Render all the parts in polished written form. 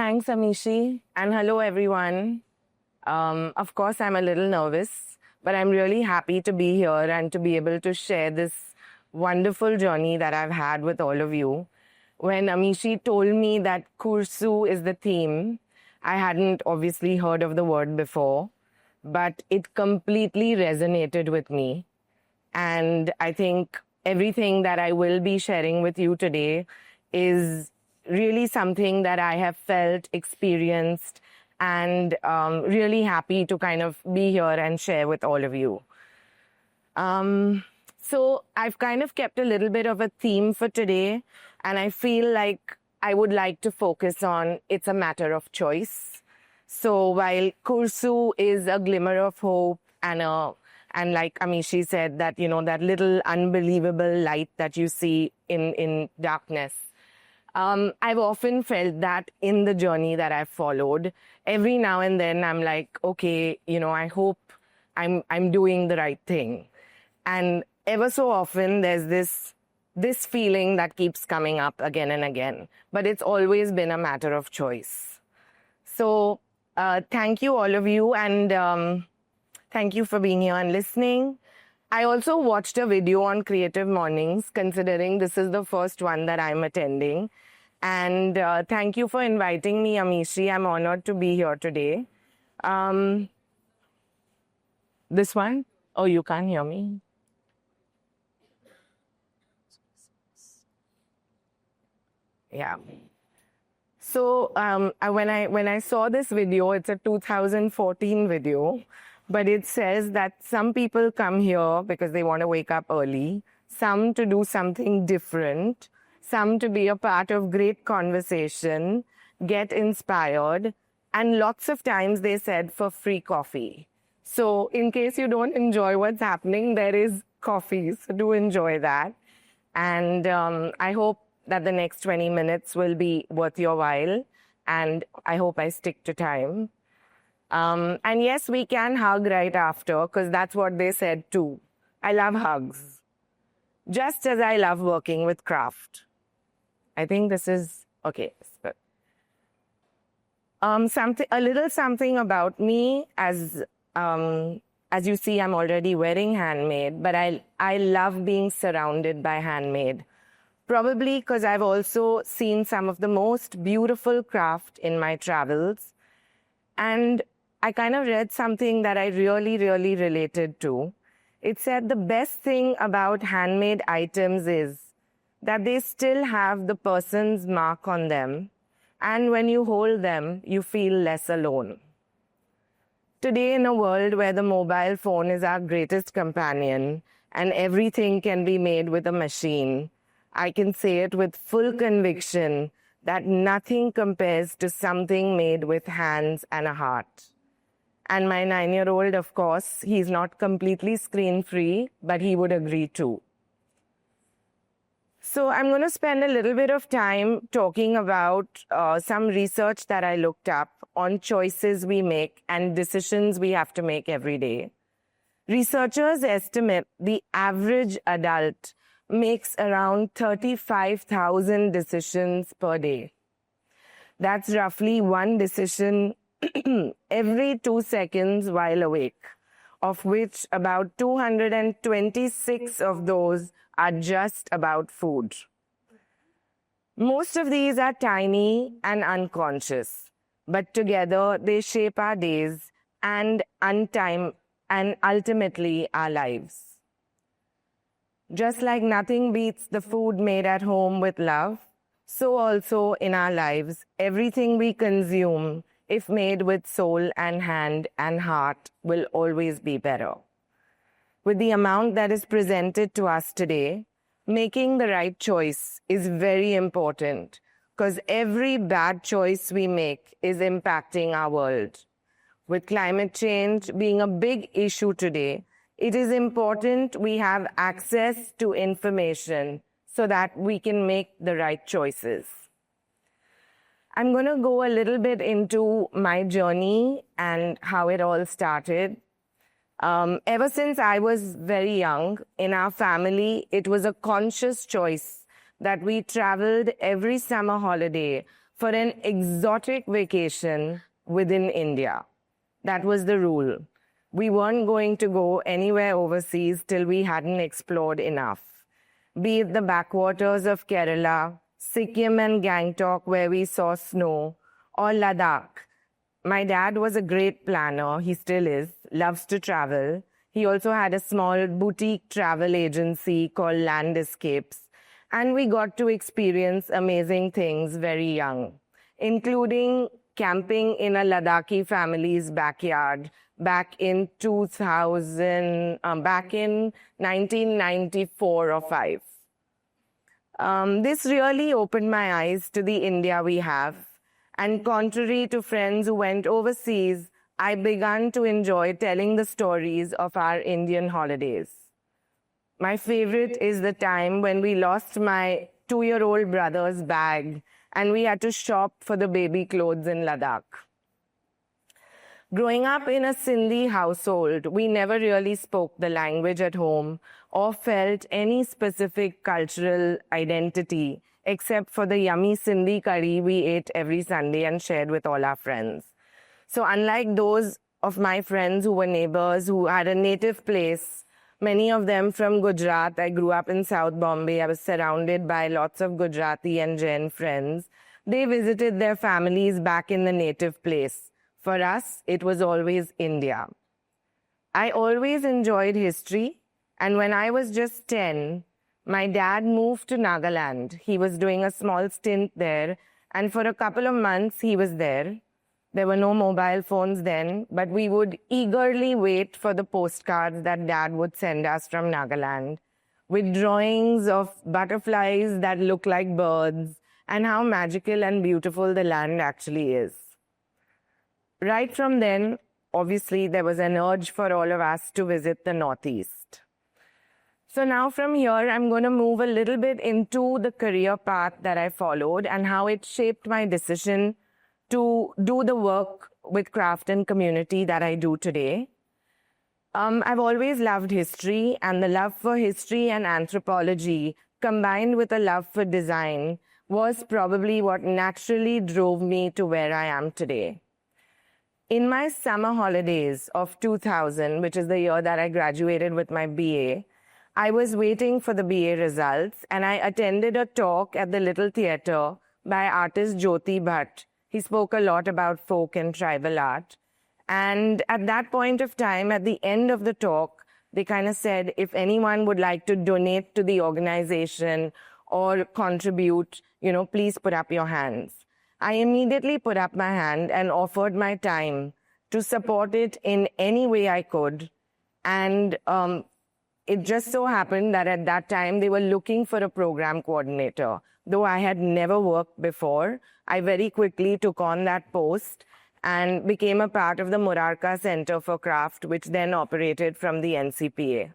Thanks, Amishi. And hello, everyone. Of course, I'm a little nervous, but I'm really happy to be here and to be able to share this wonderful journey that I've had with all of you. When Amishi told me that Kursu is the theme, I hadn't obviously heard of the word before, but it completely resonated with me. And I think everything that I will be sharing with you today is really something that I have felt, experienced, and really happy to kind of be here and share with all of you. So I've kind of kept a little bit of a theme for today, and I feel like I would like to focus on it's a matter of choice. So while Kursu is a glimmer of hope and like Amishi said, that, you know, that little unbelievable light that you see in darkness, I've often felt that in the journey that I've followed. Every now and then I'm like, okay, you know, I hope I'm doing the right thing. And ever so often there's this feeling that keeps coming up again and again, but it's always been a matter of choice. So thank you, all of you, and thank you for being here and listening. I also watched a video on Creative Mornings, considering this is the first one that I'm attending. And thank you for inviting me, Amishi. I'm honored to be here today. This one? Oh, you can't hear me? Yeah. So when I saw this video, it's a 2014 video, but it says that some people come here because they want to wake up early, some to do something different, some to be a part of great conversation, get inspired, and lots of times they said for free coffee. So in case you don't enjoy what's happening, there is coffee, so do enjoy that. And I hope that the next 20 minutes will be worth your while, and I hope I stick to time. And yes, we can hug right after, because that's what they said too. I love hugs, just as I love working with craft. I think this is, okay. A little something about me, as you see, I'm already wearing handmade, but I love being surrounded by handmade. Probably because I've also seen some of the most beautiful craft in my travels. And I kind of read something that I really, really related to. It said the best thing about handmade items is that they still have the person's mark on them. And when you hold them, you feel less alone. Today, in a world where the mobile phone is our greatest companion and everything can be made with a machine, I can say it with full conviction that nothing compares to something made with hands and a heart. And my 9-year-old, of course, he's not completely screen-free, but he would agree too. So I'm going to spend a little bit of time talking about some research that I looked up on choices we make and decisions we have to make every day. Researchers estimate the average adult makes around 35,000 decisions per day. That's roughly one decision every 2 seconds while awake, of which about 226 of those are just about food. Most of these are tiny and unconscious, but together they shape our days and ultimately our lives. Just like nothing beats the food made at home with love, so also in our lives, everything we consume, if made with soul and hand and heart, will always be better. With the amount that is presented to us today, making the right choice is very important, because every bad choice we make is impacting our world. With climate change being a big issue today, it is important we have access to information so that we can make the right choices. I'm going to go a little bit into my journey and how it all started. Ever since I was very young, in our family, it was a conscious choice that we traveled every summer holiday for an exotic vacation within India. That was the rule. We weren't going to go anywhere overseas till we hadn't explored enough. Be it the backwaters of Kerala, Sikkim and Gangtok where we saw snow, or Ladakh. My dad was a great planner, he still is, loves to travel. He also had a small boutique travel agency called Land Escapes, and we got to experience amazing things very young, including camping in a Ladakhi family's backyard back in 1994 or 5. This really opened my eyes to the India we have. And contrary to friends who went overseas, I began to enjoy telling the stories of our Indian holidays. My favorite is the time when we lost my 2-year-old brother's bag and we had to shop for the baby clothes in Ladakh. Growing up in a Sindhi household, we never really spoke the language at home or felt any specific cultural identity except for the yummy Sindhi curry we ate every Sunday and shared with all our friends. So unlike those of my friends who were neighbors who had a native place, many of them from Gujarat, I grew up in South Bombay, I was surrounded by lots of Gujarati and Jain friends. They visited their families back in the native place. For us, it was always India. I always enjoyed history, and when I was just 10, my dad moved to Nagaland. He was doing a small stint there, and for a couple of months he was there. There were no mobile phones then, but we would eagerly wait for the postcards that Dad would send us from Nagaland, with drawings of butterflies that look like birds, and how magical and beautiful the land actually is. Right from then, obviously, there was an urge for all of us to visit the Northeast. So now from here, I'm going to move a little bit into the career path that I followed and how it shaped my decision to do the work with craft and community that I do today. I've always loved history, and the love for history and anthropology combined with a love for design was probably what naturally drove me to where I am today. In my summer holidays of 2000, which is the year that I graduated with my BA, I was waiting for the BA results, and I attended a talk at the Little Theatre by artist Jyoti Bhatt. He spoke a lot about folk and tribal art. And at that point of time, at the end of the talk, they kind of said, if anyone would like to donate to the organization or contribute, please put up your hands. I immediately put up my hand and offered my time to support it in any way I could. And it just so happened that at that time they were looking for a program coordinator. Though I had never worked before, I very quickly took on that post and became a part of the Murarka Center for Craft, which then operated from the NCPA.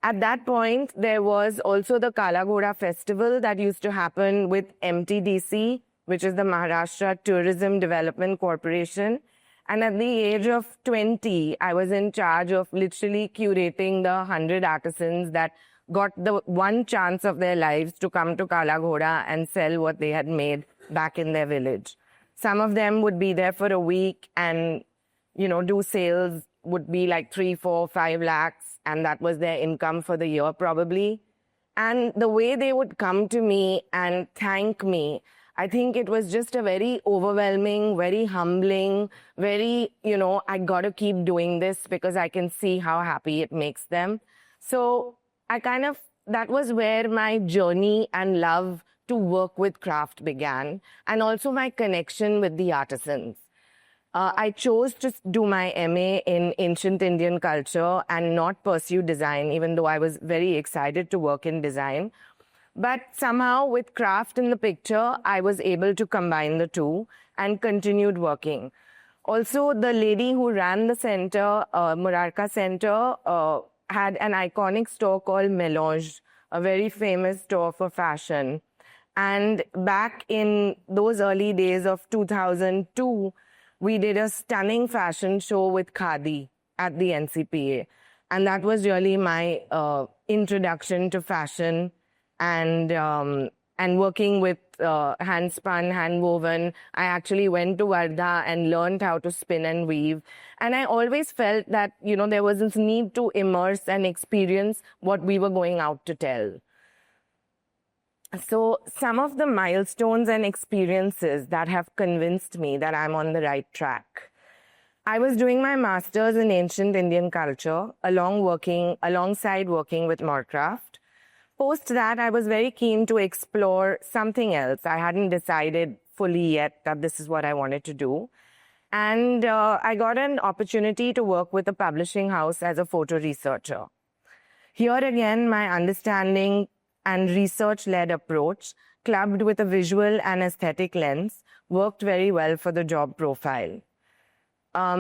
At that point, there was also the Kala Ghoda festival that used to happen with MTDC, which is the Maharashtra Tourism Development Corporation. And at the age of 20, I was in charge of literally curating the 100 artisans that got the one chance of their lives to come to Kala Ghoda and sell what they had made back in their village. Some of them would be there for a week and, do sales, would be like 3, 4, 5 lakhs, and that was their income for the year probably. And the way they would come to me and thank me, I think it was just a very overwhelming, very humbling, very, I got to keep doing this because I can see how happy it makes them. So that was where my journey and love to work with craft began, and also my connection with the artisans. I chose to do my MA in ancient Indian culture and not pursue design, even though I was very excited to work in design. But somehow with craft in the picture, I was able to combine the two and continued working. Also, the lady who ran the center, Murarka Center, had an iconic store called Melange, a very famous store for fashion. And back in those early days of 2002, we did a stunning fashion show with Khadi at the NCPA. And that was really my introduction to fashion and and working with hand spun, hand woven. I actually went to Wardha and learned how to spin and weave. And I always felt that, there was this need to immerse and experience what we were going out to tell. So some of the milestones and experiences that have convinced me that I'm on the right track. I was doing my master's in ancient Indian culture alongside working with Moorcraft. Post that, I was very keen to explore something else. I hadn't decided fully yet that this is what I wanted to do. And I got an opportunity to work with a publishing house as a photo researcher. Here again, my understanding and research-led approach, clubbed with a visual and aesthetic lens, worked very well for the job profile.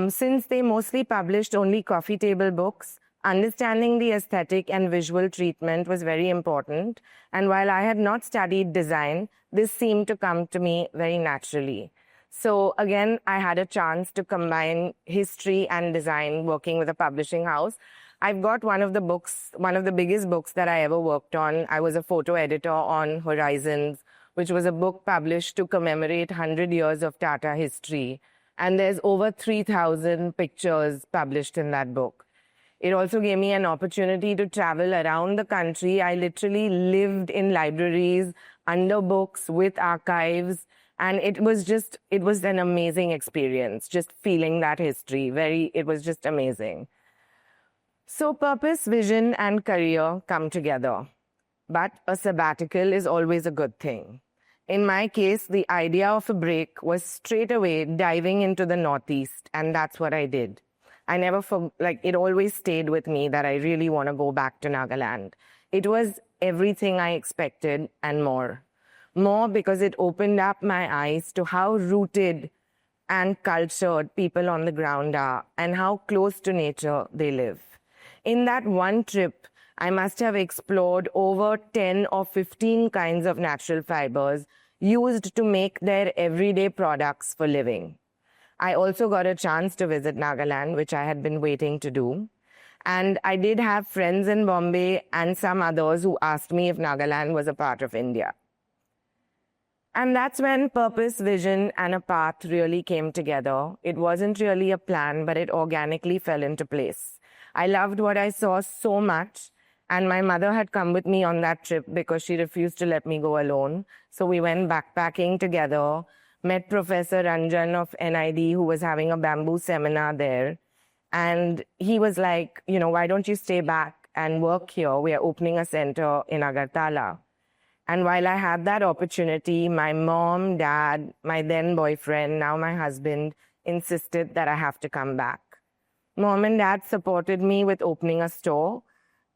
Since they mostly published only coffee table books, understanding the aesthetic and visual treatment was very important. And while I had not studied design, this seemed to come to me very naturally. So again, I had a chance to combine history and design working with a publishing house. I've got one of the biggest books that I ever worked on. I was a photo editor on Horizons, which was a book published to commemorate 100 years of Tata history. And there's over 3,000 pictures published in that book. It also gave me an opportunity to travel around the country. I literally lived in libraries, under books, with archives. And it was an amazing experience, just feeling that history. It was just amazing. So purpose, vision, and career come together. But a sabbatical is always a good thing. In my case, the idea of a break was straight away diving into the Northeast, and that's what I did. It always stayed with me that I really want to go back to Nagaland. It was everything I expected and more. More because it opened up my eyes to how rooted and cultured people on the ground are and how close to nature they live. In that one trip, I must have explored over 10 or 15 kinds of natural fibers used to make their everyday products for living. I also got a chance to visit Nagaland, which I had been waiting to do. And I did have friends in Bombay and some others who asked me if Nagaland was a part of India. And that's when purpose, vision, and a path really came together. It wasn't really a plan, but it organically fell into place. I loved what I saw so much. And my mother had come with me on that trip because she refused to let me go alone. So we went backpacking together, met Professor Ranjan of NID, who was having a bamboo seminar there. And he was like, why don't you stay back and work here? We are opening a center in Agartala. And while I had that opportunity, my mom, dad, my then boyfriend, now my husband, insisted that I have to come back. Mom and dad supported me with opening a store.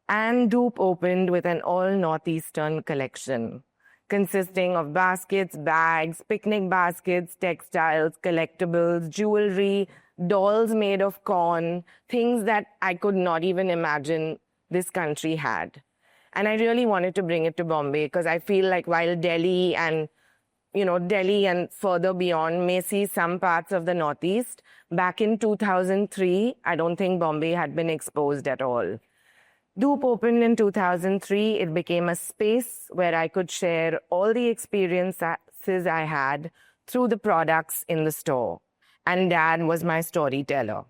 And Dhoop opened with an all-Northeastern collection, consisting of baskets, bags, picnic baskets, textiles, collectibles, jewelry, dolls made of corn, things that I could not even imagine this country had. And I really wanted to bring it to Bombay because I feel like while Delhi and further beyond may see some parts of the Northeast, back in 2003, I don't think Bombay had been exposed at all. Dhoop opened in 2003. It became a space where I could share all the experiences I had through the products in the store. And Dad was my storyteller.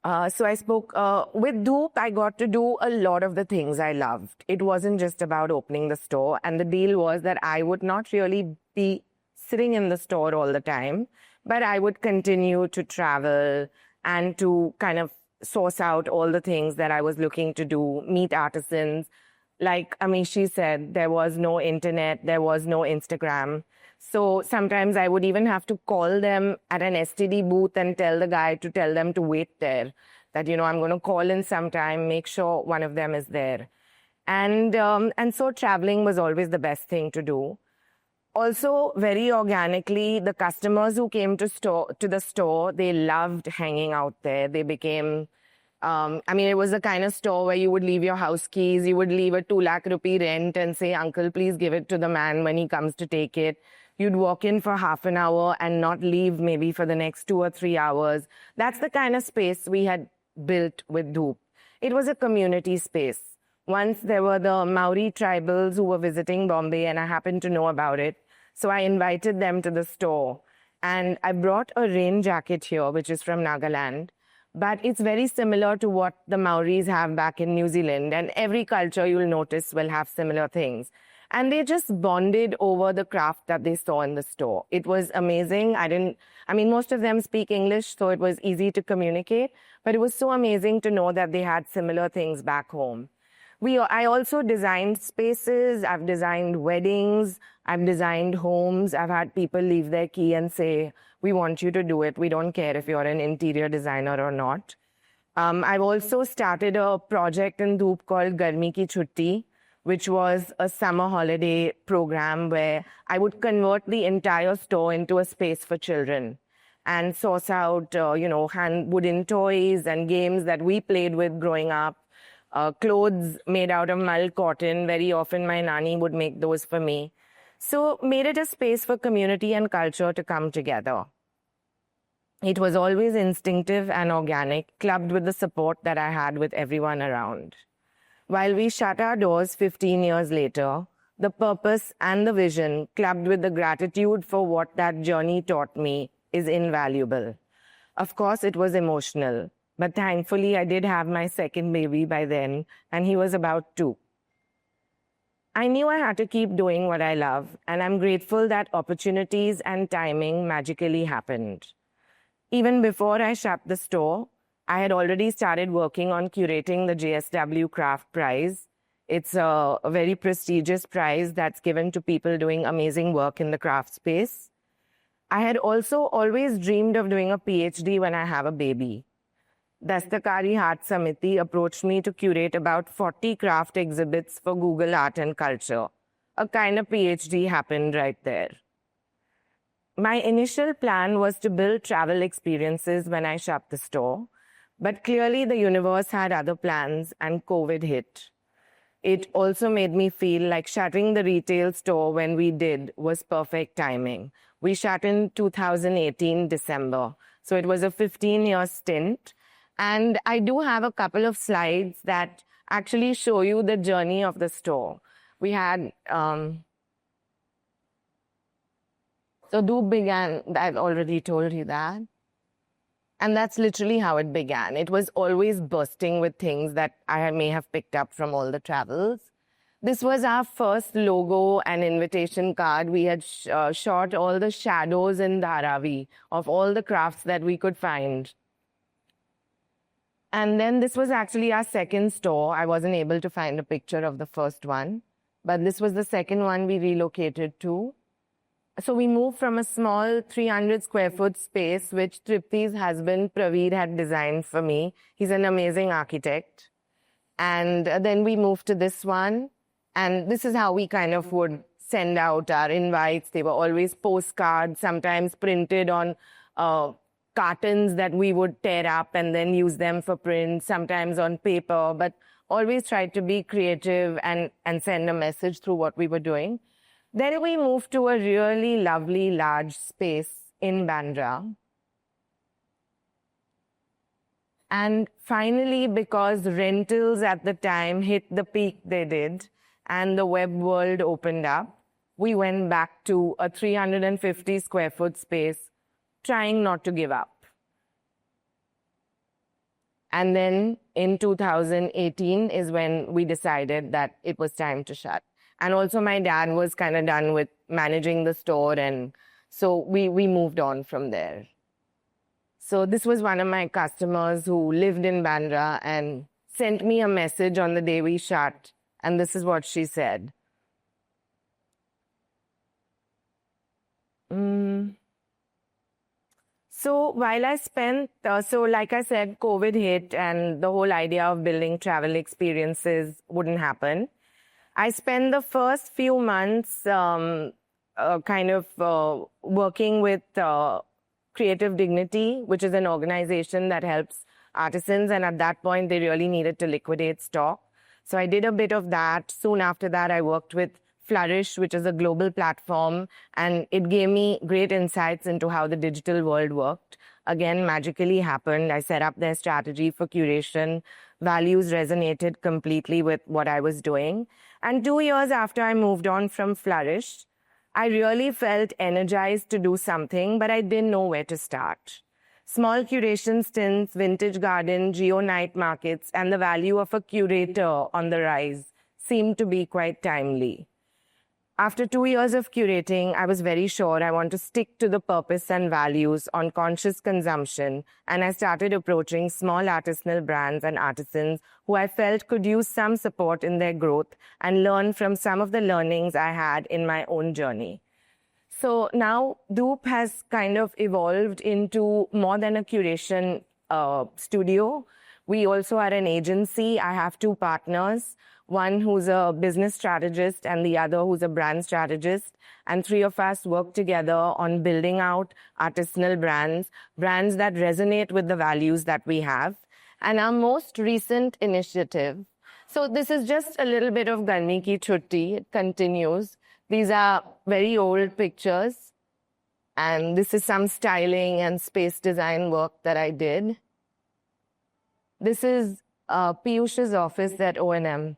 So I spoke with Dhoop. I got to do a lot of the things I loved. It wasn't just about opening the store. And the deal was that I would not really be sitting in the store all the time, but I would continue to travel and to kind of source out all the things that I was looking to do, meet artisans. Like Amishi said, there was no internet, there was no Instagram. So sometimes I would even have to call them at an STD booth and tell the guy to tell them to wait there. That, I'm going to call in sometime, make sure one of them is there. And so traveling was always the best thing to do. Also, very organically, the customers who came to the store, they loved hanging out there. They became, it was the kind of store where you would leave your house keys, you would leave a 2 lakh rupee rent and say, "Uncle, please give it to the man when he comes to take it." You'd walk in for half an hour and not leave maybe for the next 2 or 3 hours. That's the kind of space we had built with Dhoop. It was a community space Once there were the Maori tribals who were visiting Bombay, and I happened to know about it. So I invited them to the store. And I brought a rain jacket here, which is from Nagaland. But it's very similar to what the Maoris have back in New Zealand. And every culture you'll notice will have similar things. And they just bonded over the craft that they saw in the store. It was amazing. Most of them speak English, so it was easy to communicate. But it was so amazing to know that they had similar things back home. I also designed spaces. I've designed weddings. I've designed homes. I've had people leave their key and say, we want you to do it. We don't care if you're an interior designer or not. I've also started a project in Dhoop called Garmi Ki Chutti, which was a summer holiday program where I would convert the entire store into a space for children and source out, hand wooden toys and games that we played with growing up. Clothes made out of mull cotton. Very often my nanny would make those for me. So made it a space for community and culture to come together. It was always instinctive and organic, clubbed with the support that I had with everyone around. While we shut our doors 15 years later, the purpose and the vision, clubbed with the gratitude for what that journey taught me, is invaluable. Of course, it was emotional. But thankfully, I did have my second baby by then, and he was about 2. I knew I had to keep doing what I love, and I'm grateful that opportunities and timing magically happened. Even before I shut the store, I had already started working on curating the JSW Craft Prize. It's a very prestigious prize that's given to people doing amazing work in the craft space. I had also always dreamed of doing a PhD when I have a baby. Dastakari Haath Samiti approached me to curate about 40 craft exhibits for Google Art and Culture. A kind of PhD happened right there. My initial plan was to build travel experiences when I shut the store, but clearly the universe had other plans and COVID hit. It also made me feel like shutting the retail store when we did was perfect timing. We shut in 2018 December, so it was a 15-year stint. And I do have a couple of slides that actually show you the journey of the store. We had, so Dhoop began, I've already told you that. And that's literally how it began. It was always bursting with things that I may have picked up from all the travels. This was our first logo and invitation card. We had shot all the shadows in Dharavi of all the crafts that we could find. And then this was actually our second store. I wasn't able to find a picture of the first one, but this was the second one we relocated to. So we moved from a small 300 square foot space, which Tripti's husband, Praveer, had designed for me. He's an amazing architect. And then we moved to this one. And this is how we kind of would send out our invites. They were always postcards, sometimes printed on cartons that we would tear up and then use them for print, sometimes on paper, but always tried to be creative and send a message through what we were doing. Then we moved to a really lovely large space in Bandra. And finally, because rentals at the time hit the peak they did and the web world opened up, we went back to a 350 square foot space, trying not to give up. And then in 2018 is when we decided that it was time to shut. And also my dad was kind of done with managing the store, and so we moved on from there. So this was one of my customers who lived in Bandra and sent me a message on the day we shut, and this is what she said. So while I spent, like I said, COVID hit and the whole idea of building travel experiences wouldn't happen. I spent the first few months working with Creative Dignity, which is an organization that helps artisans. And at that point, they really needed to liquidate stock. So I did a bit of that. Soon after that, I worked with Flourish, which is a global platform, and it gave me great insights into how the digital world worked. again magically happened. I set up their strategy for curation. Values resonated completely with what I was doing. And 2 years after I moved on from Flourish, I really felt energized to do something, but I didn't know where to start. Small curation stints, vintage garden, geo night markets, and the value of a curator on the rise seemed to be quite timely. After 2 years of curating, I was very sure I want to stick to the purpose and values on conscious consumption, and I started approaching small artisanal brands and artisans who I felt could use some support in their growth and learn from some of the learnings I had in my own journey. So now Dhoop has kind of evolved into more than a curation studio. We also are an agency. I have two partners, one who's a business strategist and the other who's a brand strategist. And three of us work together on building out artisanal brands, brands that resonate with the values that we have. And our most recent initiative, so this is just a little bit of Garmi Ki Chutti. It continues. These are very old pictures. And this is some styling and space design work that I did. This is Piyush's office at O&M.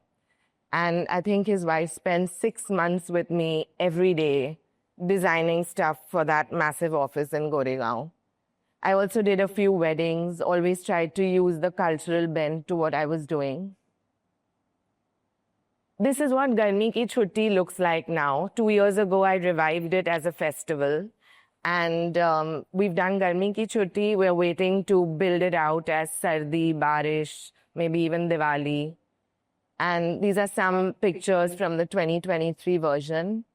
And I think his wife spent 6 months with me every day designing stuff for that massive office in Goregaon. I also did a few weddings, always tried to use the cultural bent to what I was doing. This is what Garmi Ki Chutti looks like now. 2 years ago, I revived it as a festival. And we've done Garmi Ki Chutti. We're waiting to build it out as Sardi, Barish, maybe even Diwali. And these are some pictures from the 2023 version.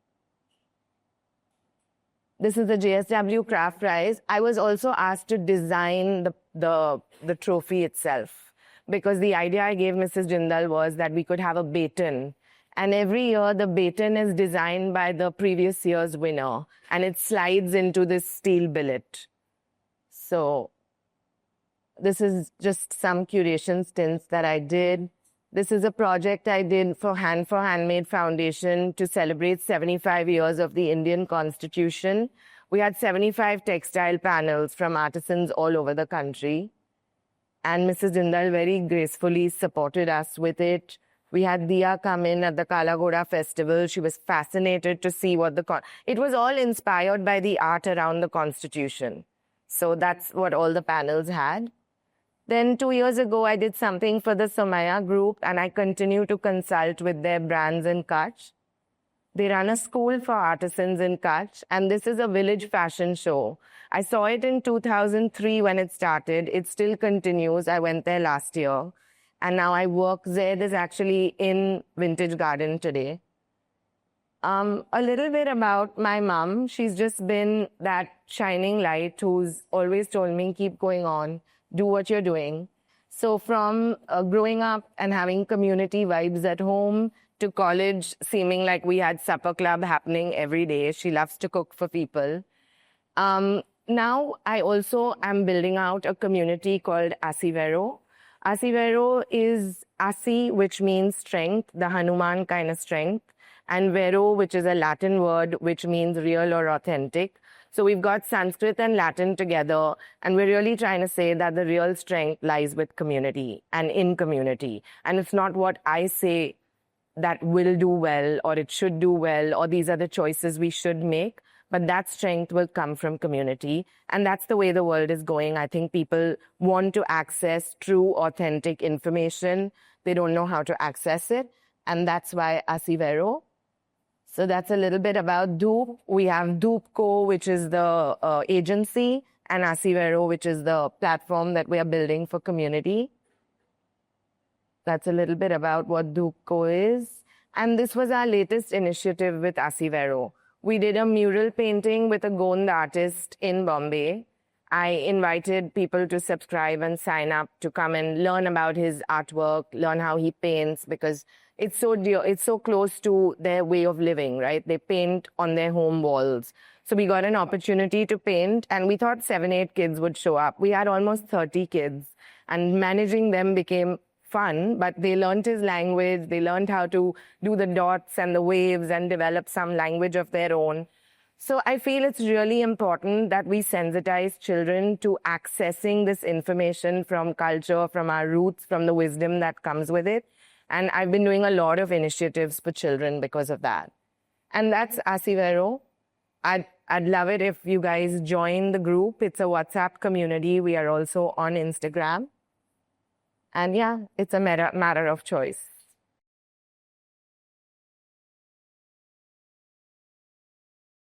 This is the JSW Craft Prize. I was also asked to design the trophy itself, because the idea I gave Mrs. Jindal was that we could have a baton. And every year, the baton is designed by the previous year's winner, and it slides into this steel billet. So this is just some curation stints that I did. This is a project I did for Handmade Foundation to celebrate 75 years of the Indian Constitution. We had 75 textile panels from artisans all over the country. And Mrs. Jindal very gracefully supported us with it. We had Diya come in at the Kala Ghoda festival. She was fascinated to see what it was all inspired by the art around the Constitution. So that's what all the panels had. Then 2 years ago, I did something for the Somaya group, and I continue to consult with their brands in Kutch. They run a school for artisans in Kutch, and this is a village fashion show. I saw it in 2003 when it started. It still continues. I went there last year. And now I work. Zaid is actually in Vintage Garden today. A little bit about my mom. She's just been that shining light who's always told me, keep going on, do what you're doing. So from growing up and having community vibes at home to college, seeming like we had supper club happening every day. She loves to cook for people. Now I also am building out a community called Asivero. Asivero is Asi, which means strength, the Hanuman kind of strength, and Vero, which is a Latin word, which means real or authentic. So we've got Sanskrit and Latin together, and we're really trying to say that the real strength lies with community and in community. And it's not what I say that will do well or it should do well or these are the choices we should make. But that strength will come from community. And that's the way the world is going. I think people want to access true, authentic information. They don't know how to access it. And that's why Asivero. So that's a little bit about Dhoop. We have Dhoop Co, which is the agency, and Asivero, which is the platform that we are building for community. That's a little bit about what Dhoop Co is. And this was our latest initiative with Asivero. We did a mural painting with a Gond artist in Bombay. I invited people to subscribe and sign up to come and learn about his artwork, learn how he paints, because it's so dear, it's so close to their way of living, right? They paint on their home walls. So we got an opportunity to paint, and we thought 7-8 kids would show up. We had almost 30 kids, and managing them became fun, but they learned his language. They learned how to do the dots and the waves and develop some language of their own. So I feel it's really important that we sensitize children to accessing this information from culture, from our roots, from the wisdom that comes with it. And I've been doing a lot of initiatives for children because of that. And that's Asivero. I'd love it if you guys join the group. It's a WhatsApp community. We are also on Instagram. And yeah, it's a matter of choice.